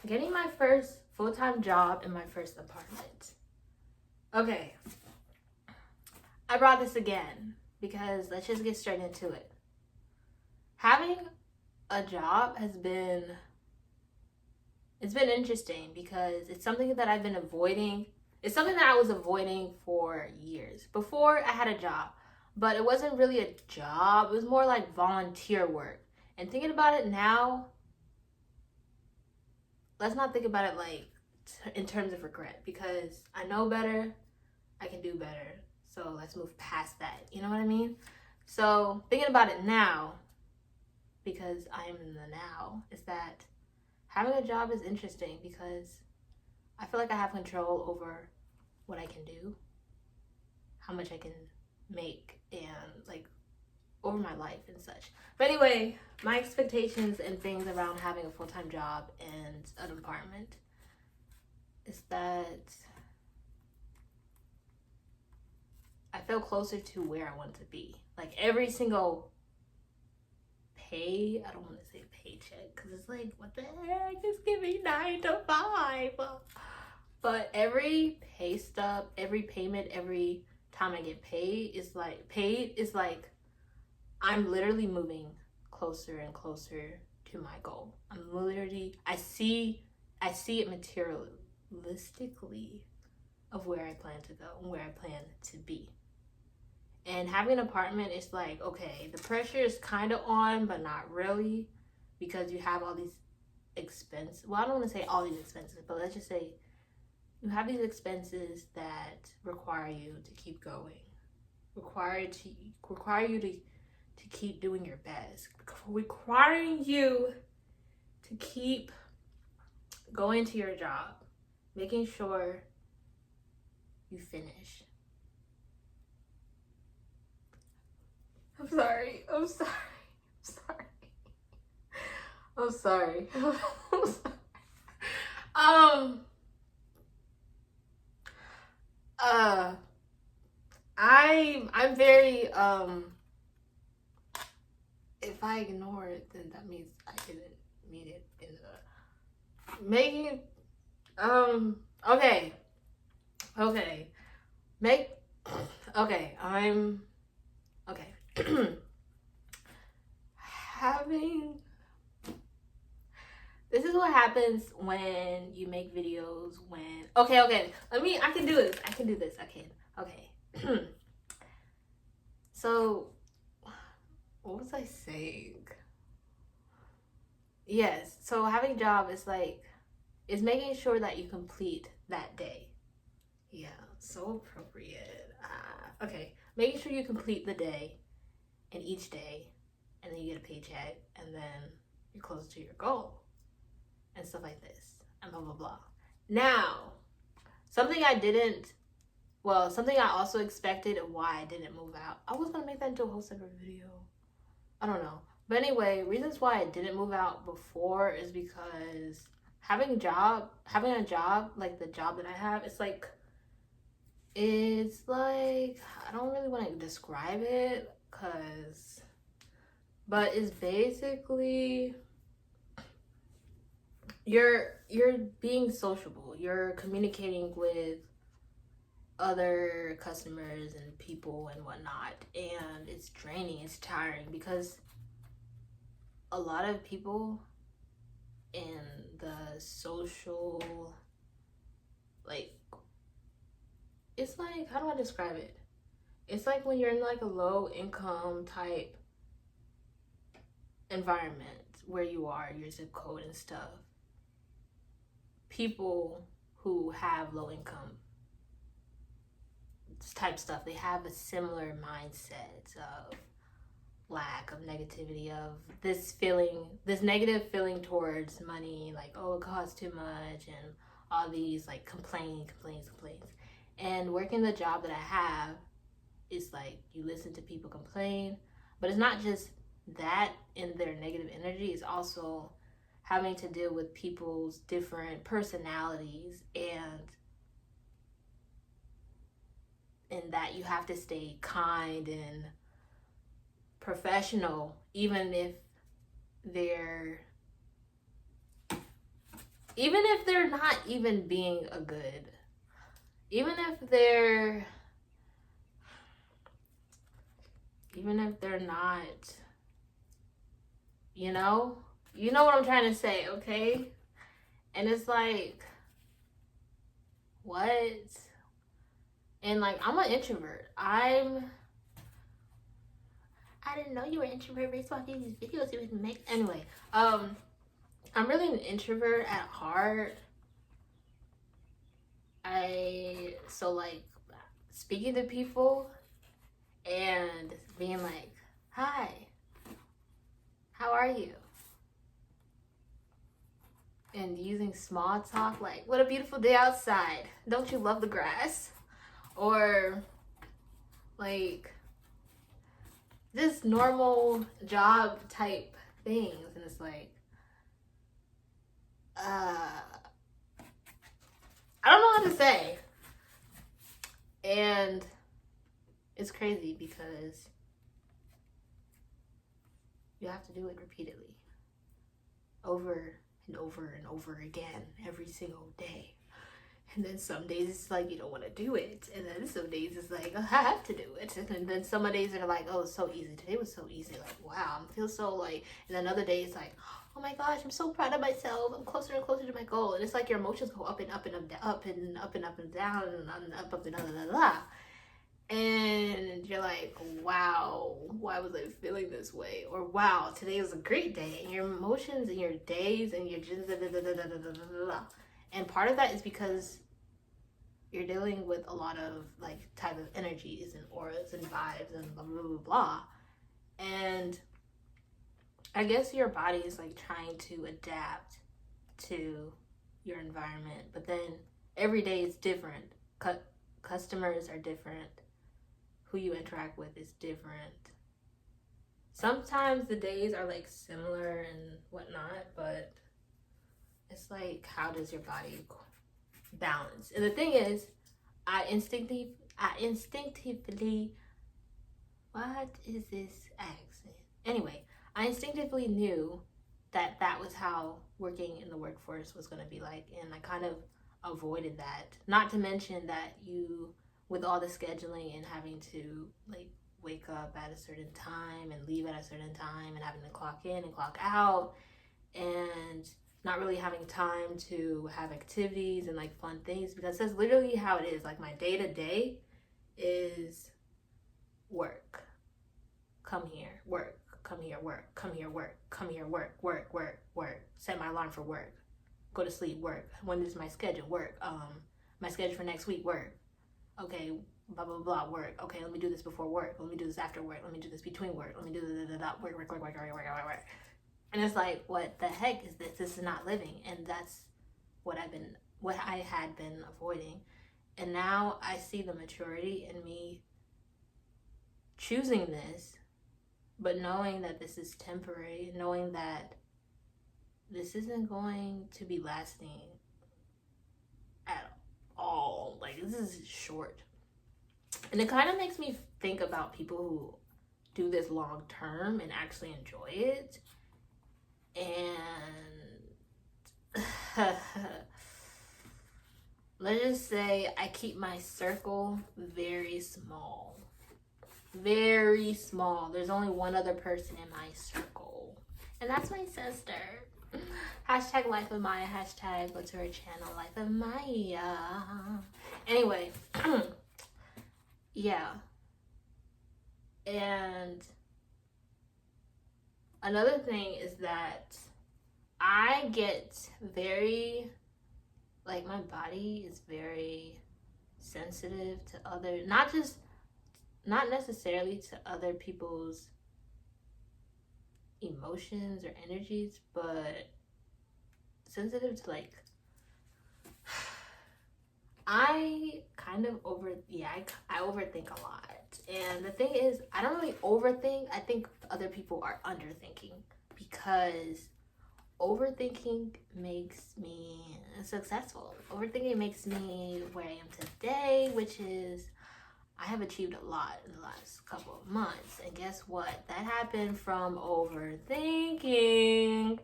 Getting my first full-time job in my first apartment. Okay, I brought this again because let's just get straight into it. Having a job it's been interesting because it's something that I've been avoiding. It's something that I was avoiding for years. Before I had a job, but it wasn't really a job. It was more like volunteer work. And thinking about it now, let's not think about it like in terms of regret because I know better, I can do better. So let's move past that. You know what I mean? So thinking about it now, because I am in the now, is that having a job is interesting because I feel like I have control over what I can do, how much I can make, and like over my life and such. But anyway, my expectations and things around having a full-time job and an apartment is that I feel closer to where I want to be. Like every single I don't want to say paycheck because it's like, what the heck? Just give me 9 to 5. But every pay stub, every payment, every time I get paid is like I'm literally moving closer and closer to my goal. I see it materialistically of where I plan to go and where I plan to be. And having an apartment is like, okay, the pressure is kind of on, but not really, because you have all these expenses. Well, I don't want to say all these expenses, but let's just say you have these expenses that require you to keep going, require you to keep doing your best, requiring you to keep going to your job, making sure you finish. I'm sorry. I'm sorry. I'm very if I ignore it, then that means I didn't mean it in the making okay. I'm okay. Having This is what happens when you make videos okay, I can do this. Okay. So what was I saying? Yes, so having a job is making sure that you complete that day. Yeah, so appropriate. Okay, making sure you complete the day and each day, and then you get a paycheck, and then you're closer to your goal and stuff like this and blah blah blah. Now, something I also expected and why I didn't move out. I was gonna make that into a whole separate video. I don't know. But anyway, reasons why I didn't move out before is because having a job like the job that I have, it's like I don't really want to describe it but it's basically you're being sociable. You're communicating with other customers and people and whatnot, and it's draining, it's tiring because a lot of people in the social, like, it's like, how do I describe it? It's like when you're in like a low income type environment where you are, your zip code and stuff. People who have low income type stuff, they have a similar mindset of lack, of negativity, of this negative feeling towards money, like, oh, it costs too much, and all these like complaints. And working the job that I have is like you listen to people complain, but it's not just that in their negative energy, it's also having to deal with people's different personalities, and in that you have to stay kind and professional even if even if they're not even being a good, even if they're not, you know what I'm trying to say, okay? And it's like, what? And like, I'm an introvert. I didn't know you were an introvert. Race watching these videos you would make. Anyway, I'm really an introvert at heart. So like, speaking to people and being like, hi, how are you? And using small talk like, what a beautiful day outside. Don't you love the grass? Or like, just normal job type things. And it's like, I don't know how to say. And it's crazy because you have to do it repeatedly, over and over and over again, every single day. And then some days it's like you don't want to do it, and then some days it's like, oh, I have to do it. And then some days are like, oh, it's so easy. Today was so easy. Like, wow, I feel so like. And then other days like, oh my gosh, I'm so proud of myself. I'm closer and closer to my goal. And it's like your emotions go up and up and up, up and up and up and down and up and blah. And you're like, wow, why was I feeling this way? Or wow, today was a great day. And your emotions and your days and your just and part of that is because you're dealing with a lot of like type of energies and auras and vibes and blah blah blah blah. And I guess your body is like trying to adapt to your environment, but then every day is different. Customers are different. Who you interact with is different. Sometimes the days are like similar and whatnot, but it's like, how does your body balance? And the thing is, I instinctively, what is this accent? Anyway, I instinctively knew that that was how working in the workforce was going to be like, and I kind of avoided that. Not to mention that you, with all the scheduling and having to like wake up at a certain time and leave at a certain time and having to clock in and clock out and not really having time to have activities and like fun things, because that's literally how it is. Like my day to day is work, come here, work, come here, work, come here, work, come here, work, work, work, work, set my alarm for work, go to sleep, work. When is my schedule? Work. My schedule for next week, work. Okay, blah blah blah, work. Okay, let me do this before work. Let me do this after work. Let me do this between work. Let me do work. And it's like, what the heck is this? This is not living. And that's what I had been avoiding. And now I see the maturity in me choosing this, but knowing that this is temporary, knowing that this isn't going to be lasting at all. Like, this is short. And it kind of makes me think about people who do this long term and actually enjoy it. And let's just say I keep my circle very small. Very small. There's only one other person in my circle, and that's my sister. Hashtag Life of Maya. Hashtag go to her channel, Life of Maya. Anyway, yeah. And another thing is that I get very, like, my body is very sensitive to other, not necessarily to other people's emotions or energies, but sensitive to like, I kind of I overthink a lot. And the thing is, I don't really overthink. I think other people are underthinking, because overthinking makes me successful. Overthinking makes me where I am today, which is I have achieved a lot in the last couple of months. And guess what? That happened from overthinking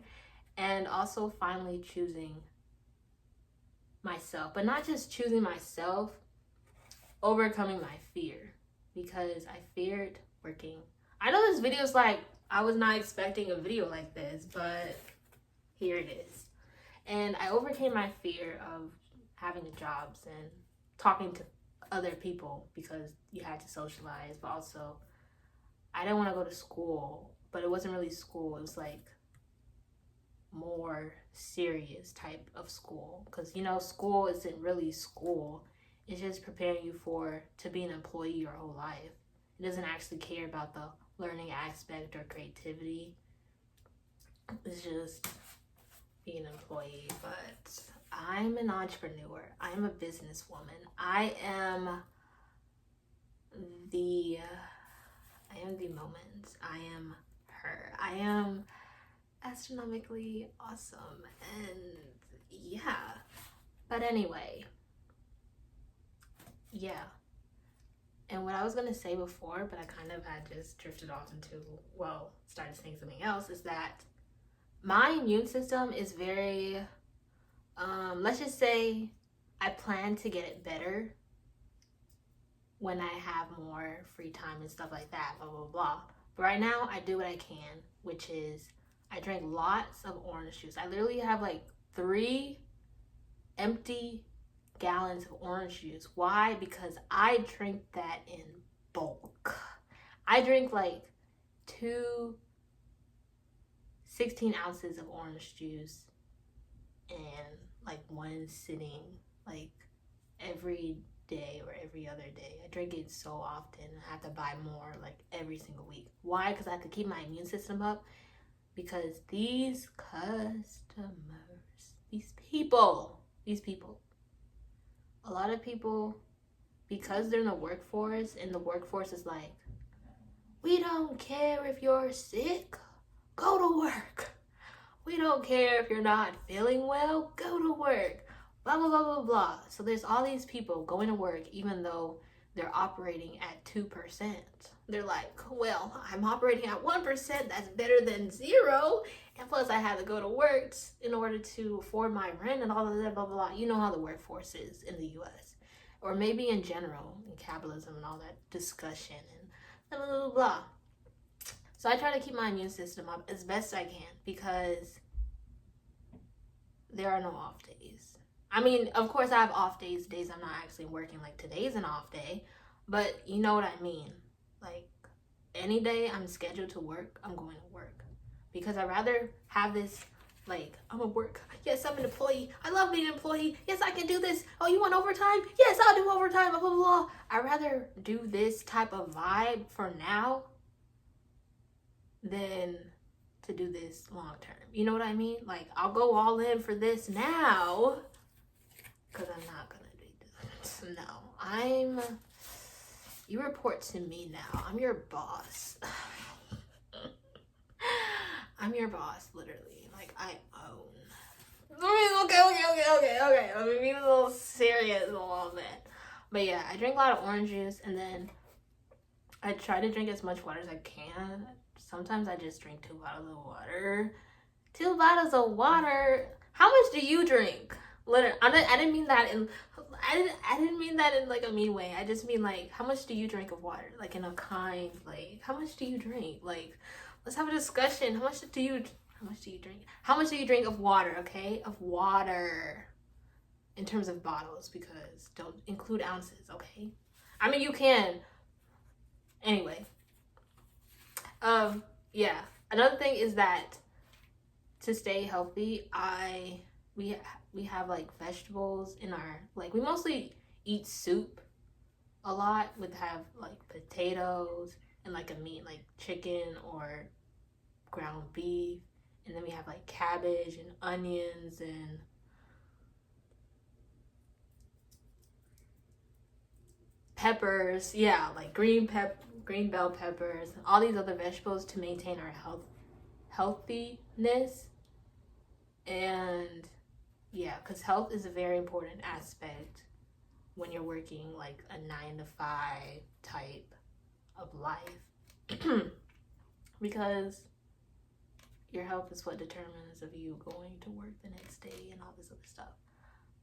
and also finally choosing myself, but not just choosing myself, overcoming my fear, because I feared working. I know this video's like, I was not expecting a video like this, but here it is. And I overcame my fear of having jobs and talking to other people because you had to socialize, but also I didn't want to go to school, but it wasn't really school. It was like more serious type of school, because school isn't really school. It's just preparing you to be an employee your whole life. It doesn't actually care about the learning aspect or creativity. It's just being an employee. But I'm an entrepreneur. I'm a businesswoman. I am the moment. I am her. I am astronomically awesome. And yeah. But anyway. Yeah. And what I was going to say before, but I kind of had just drifted off into, started saying something else, is that my immune system is very, let's just say I plan to get it better when I have more free time and stuff like that, blah, blah, blah. But right now, I do what I can, which is I drink lots of orange juice. I literally have like 3 empty gallons of orange juice. Why? Because I drink that in bulk. I drink like 2 16 ounces of orange juice and like one sitting, like every day or every other day. I drink it so often. I have to buy more like every single week. Why? Because I have to keep my immune system up, because these customers, these people, a lot of people, because they're in the workforce, and the workforce is like, we don't care if you're sick, go to work. We don't care if you're not feeling well, go to work. Blah, blah, blah, blah, blah. So there's all these people going to work even though they're operating at 2%. They're like, well, I'm operating at 1%, that's better than 0. And plus I had to go to work in order to afford my rent and all of that, blah, blah, blah. You know how the workforce is in the US. Or maybe in general, in capitalism and all that discussion and blah, blah, blah, blah. So I try to keep my immune system up as best I can, because there are no off days. I mean, of course I have off days I'm not actually working, like today's an off day, but you know what I mean. Like any day I'm scheduled to work, I'm going to work, because I'd rather have this, like, I'm gonna work. Yes, I'm an employee. I love being an employee. Yes, I can do this. Oh, you want overtime? Yes, I'll do overtime, blah, blah, blah. I'd rather do this type of vibe for now than to do this long term. You know what I mean? Like, I'll go all in for this now, because I'm not gonna do this. No, you report to me now. I'm your boss. I'm your boss, literally. Like, I own. Okay. Let me be a little serious a little bit. But yeah, I drink a lot of orange juice, and then I try to drink as much water as I can. Sometimes I just drink 2 bottles of water. 2 bottles of water. How much do you drink? Literally, I didn't mean that in. I didn't mean that in like a mean way. I just mean like, how much do you drink of water? Like in a kind, like, how much do you drink? Like, let's have a discussion. How much do you drink? How much do you drink of water? Okay, of water. In terms of bottles, because don't include ounces. Okay. I mean, you can. Anyway. Yeah. Another thing is that to stay healthy, we have like vegetables in our, like, we mostly eat soup a lot. We have like potatoes and like a meat, like chicken or ground beef, and then we have like cabbage and onions and peppers. Yeah, like green bell peppers, all these other vegetables to maintain our healthiness. And yeah, because health is a very important aspect when you're working like a 9-to-5 type of life. Because your health is what determines of you going to work the next day and all this other stuff.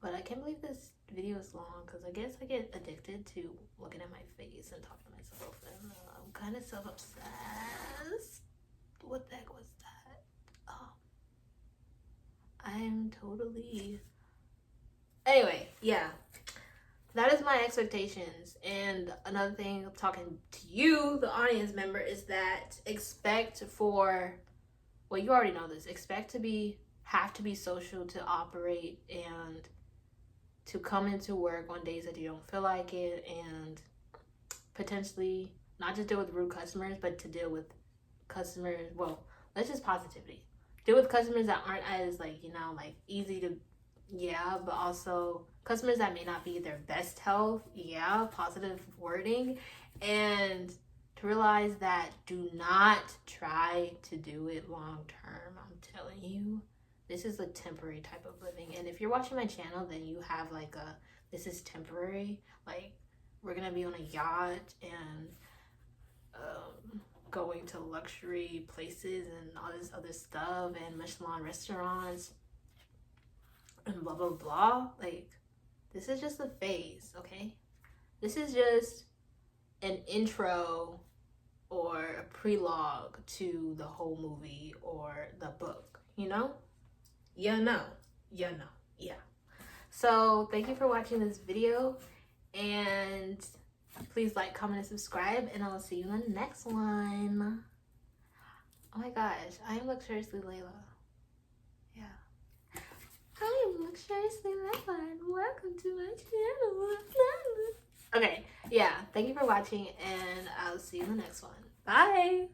But I can't believe this video is long because I guess I get addicted to looking at my face and talking to myself. And I'm kind of self-obsessed. What the heck was that? Oh. I'm totally... Anyway, yeah. That is my expectations. And another thing, I'm talking to you, the audience member, is that expect for... Well, you already know this. Expect to have to be social to operate and to come into work on days that you don't feel like it, and potentially not just deal with rude customers, but to deal with customers, well, let's just positivity. Deal with customers that aren't as like, you know, like easy to, yeah, but also customers that may not be their best health, yeah, positive wording, and to realize that do not try to do it long term. I'm telling you, this is a temporary type of living. And if you're watching my channel, then you have like a, this is temporary. Like, we're gonna be on a yacht and going to luxury places and all this other stuff and Michelin restaurants and blah, blah, blah. Like, this is just a phase, okay? This is just an intro or a prelogue to the whole movie or the book, you know? Yeah. So thank you for watching this video, and please like, comment, and subscribe, and I'll see you in the next one. Oh my gosh, I am Luxuriously Layla. Yeah. I am Luxuriously Layla, and welcome to my channel. Okay, yeah, thank you for watching, and I'll see you in the next one. Bye!